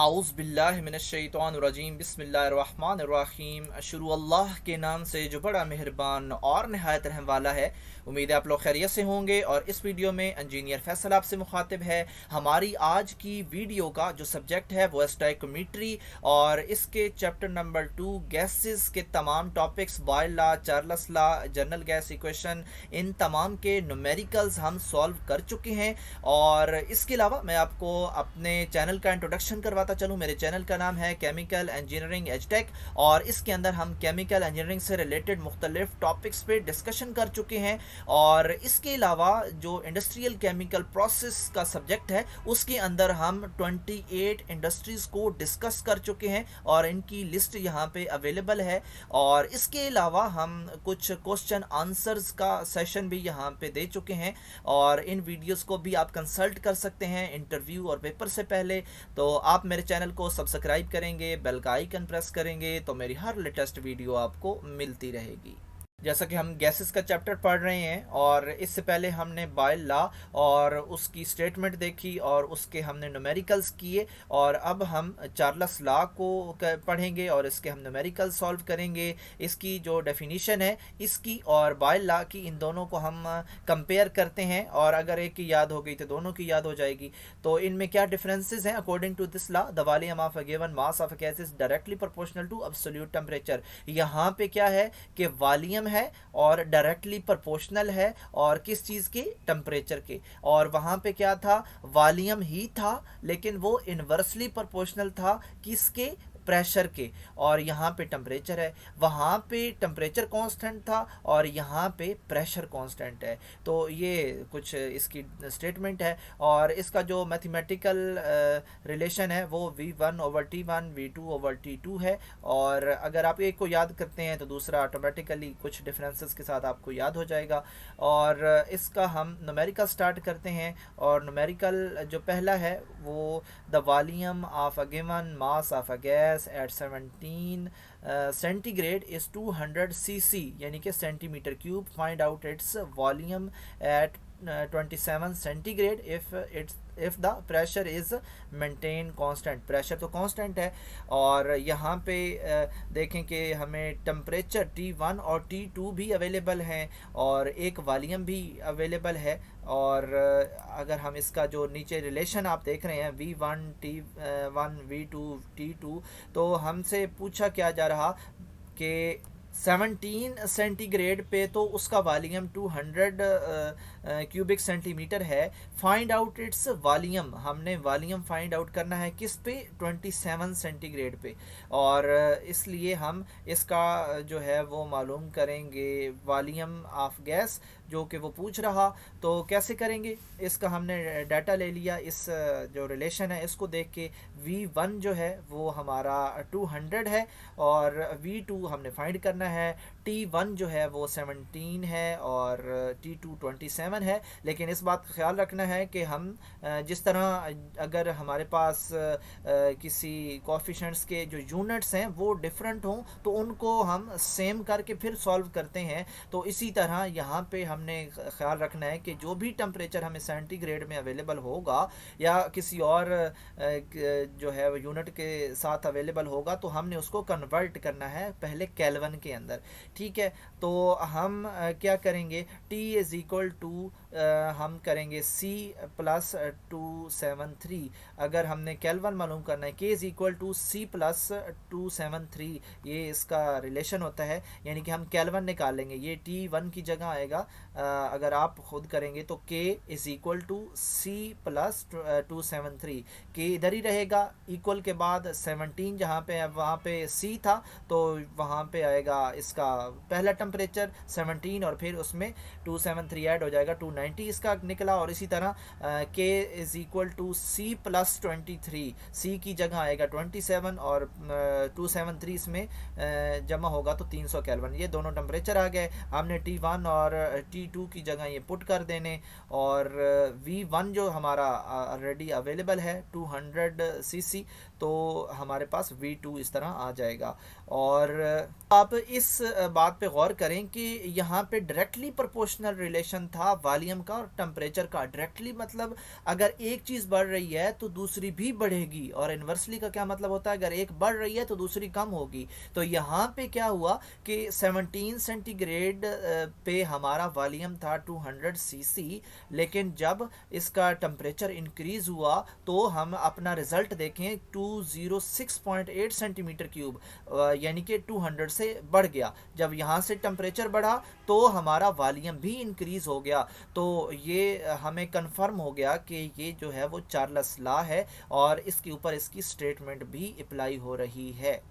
आउज़ बिल्लाहि मिनश्शैतानिर्रजीम बिस्मिल्लाहिर्रहमानिर्रहीम। शुरू अल्लाह के नाम से जो बड़ा मेहरबान और नहायत रहम वाला है। उम्मीद है आप लोग खैरियत से होंगे। और इस वीडियो में इंजीनियर फैसल आपसे मुखातिब है। हमारी आज की वीडियो का जो सब्जेक्ट है वो है स्टोइकोमेट्री और इसके चैप्टर नंबर 2 गैसेस के तमाम topics, Boyle law, Charles law, general gas equation, इन तमाम के न्यूमेरिकल्स हम सॉल्व कर चुके हैं। और इसके अलावा मैं आपको अपने चैनल का इंट्रोडक्शन करवाता चलूँ। मेरे चैनल का नाम है केमिकल इंजीनियरिंग एजटेक और इसके अंदर हम केमिकल इंजीनियरिंग से रिलेटेड मुख्तलिफ टॉपिक्स पे डिस्कशन कर चुके हैं। और इसके अलावा जो इंडस्ट्रियल केमिकल प्रोसेस का सब्जेक्ट है उसके अंदर हम 28 इंडस्ट्रीज़ को डिस्कस कर चुके हैं और इनकी लिस्ट यहाँ पे अवेलेबल है। और इसके अलावा हम कुछ क्वेश्चन आंसर्स का सेशन भी यहाँ पे दे चुके हैं और इन वीडियोस को भी आप कंसल्ट कर सकते हैं इंटरव्यू और पेपर से पहले। तो आप मेरे चैनल को सब्सक्राइब करेंगे, बेल का आइकन प्रेस करेंगे तो मेरी हर लेटेस्ट वीडियो आपको मिलती रहेगी। जैसा कि हम गैसेस का चैप्टर पढ़ रहे हैं और इससे पहले हमने बॉयल लॉ और उसकी स्टेटमेंट देखी और उसके हमने न्यूमेरिकल्स किए। और अब हम चार्ल्स लॉ को पढ़ेंगे और इसके हम न्यूमेरिकल सॉल्व करेंगे। इसकी जो डेफिनीशन है इसकी और बॉयल लॉ की, इन दोनों को हम कंपेयर करते हैं और अगर एक की याद हो गई तो दोनों की याद हो जाएगी। तो इनमें क्या डिफरेंसेस हैं according to this law? The volume of a given mass of a gas is directly proportional to absolute temperature. यहाँ पे क्या है कि वॉल्यूम है और डायरेक्टली प्रोपोर्शनल है और किस चीज़ के? टेम्परेचर के। और वहाँ पे क्या था? वॉल्यूम ही था लेकिन वो इन्वर्सली प्रोपोर्शनल था किसके? प्रेशर के। और यहाँ पे टेम्परेचर है, वहाँ पे टेम्परेचर कांस्टेंट था और यहाँ पे प्रेशर कांस्टेंट है। तो ये कुछ इसकी स्टेटमेंट है और इसका जो मैथमेटिकल रिलेशन है वो V1/T1 V2/T2 है। और अगर आप एक को याद करते हैं तो दूसरा ऑटोमेटिकली कुछ डिफरेंसेस के साथ आपको याद हो जाएगा। और इसका हम न्यूमेरिकल स्टार्ट करते हैं और न्यूमेरिकल जो पहला है वो the volume of a given mass of a gas at 17 centigrade is 200 cc यानी कि centimetre cube. Find out its volume at 27 centigrade if the pressure is maintain constant. Pressure तो कांस्टेंट है और यहाँ पे देखें कि हमें टेम्परेचर T1 और T2 भी अवेलेबल हैं और एक वॉल्यूम भी अवेलेबल है। और अगर हम इसका जो नीचे रिलेशन आप देख रहे हैं V1 T1 V2 T2, तो हमसे पूछा क्या जा रहा कि 17 सेंटीग्रेड पे तो उसका वॉल्यूम 200 क्यूबिक सेंटीमीटर है। फाइंड आउट इट्स वॉल्यूम, हमने वॉल्यूम फाइंड आउट करना है किस पे? 27 सेंटीग्रेड पे। और इसलिए हम इसका जो है वो मालूम करेंगे वॉल्यूम ऑफ गैस जो कि वो पूछ रहा। तो कैसे करेंगे? इसका हमने डाटा ले लिया, इस जो रिलेशन है इसको देख के V1 जो है वो हमारा 200 है और V2 हमने फाइंड करना है। T1 जो है वो 17 है और T2 27 है। लेकिन इस बात का ख्याल रखना है कि हम जिस तरह अगर हमारे पास किसी कोएफिशिएंट्स के जो यूनिट्स हैं वो डिफरेंट हों तो उनको हम सेम करके फिर सॉल्व करते हैं। तो इसी तरह यहाँ पे हमने ख्याल रखना है कि जो भी टेम्परेचर हमें सेंटीग्रेड में अवेलेबल होगा या किसी और जो है यूनिट के साथ अवेलेबल होगा तो हमने उसको कन्वर्ट करना है पहले केल्विन के अंदर। ठीक है, तो हम क्या करेंगे? T इज इक्वल टू हम करेंगे C प्लस 273। अगर हमने केल्विन मालूम करना है K is equal to C plus 273, ये इसका रिलेशन होता है। यानी कि हम केल्विन निकालेंगे, ये T1 की जगह आएगा। अगर आप खुद करेंगे तो K is equal to C plus 273, K इधर ही रहेगा, इक्वल के बाद 17 जहाँ पे है वहाँ पे C था तो वहाँ पे आएगा इसका पहला टेम्परेचर 17 और फिर उसमें 273 ऐड हो जाएगा, 290 इसका निकला। और इसी तरह K is equal to C plus 23, C की जगह आएगा 27 और 273 इसमें जमा होगा तो 300 केल्विन। ये दोनों टेम्परेचर आ गए। हमने T1 और V2 की जगह ये पुट कर देने, और V1 जो हमारा ऑलरेडी अवेलेबल है 200 सीसी, तो हमारे पास V2 इस तरह आ जाएगा। और आप इस बात पे गौर करें कि यहाँ पे डायरेक्टली प्रोपोर्शनल रिलेशन था वॉल्यूम का और टेम्परेचर का। डायरेक्टली मतलब अगर एक चीज़ बढ़ रही है तो दूसरी भी बढ़ेगी, और इन्वर्सली का क्या मतलब होता है, अगर एक बढ़ रही है तो दूसरी कम होगी। तो यहाँ पे क्या हुआ कि 17 सेंटीग्रेड पे हमारा वॉल्यूम था 200 सीसी, लेकिन जब इसका टेम्परेचर इंक्रीज़ हुआ तो हम अपना रिज़ल्ट देखें 206.8 सेंटीमीटर क्यूब, यानी कि 200 से बढ़ गया। जब यहाँ से टेम्परेचर बढ़ा तो हमारा वॉल्यूम भी इंक्रीज़ हो गया। तो ये हमें कंफर्म हो गया कि ये जो है वो चार्ल्स लॉ है, और इसके ऊपर इसकी स्टेटमेंट भी अप्लाई हो रही है।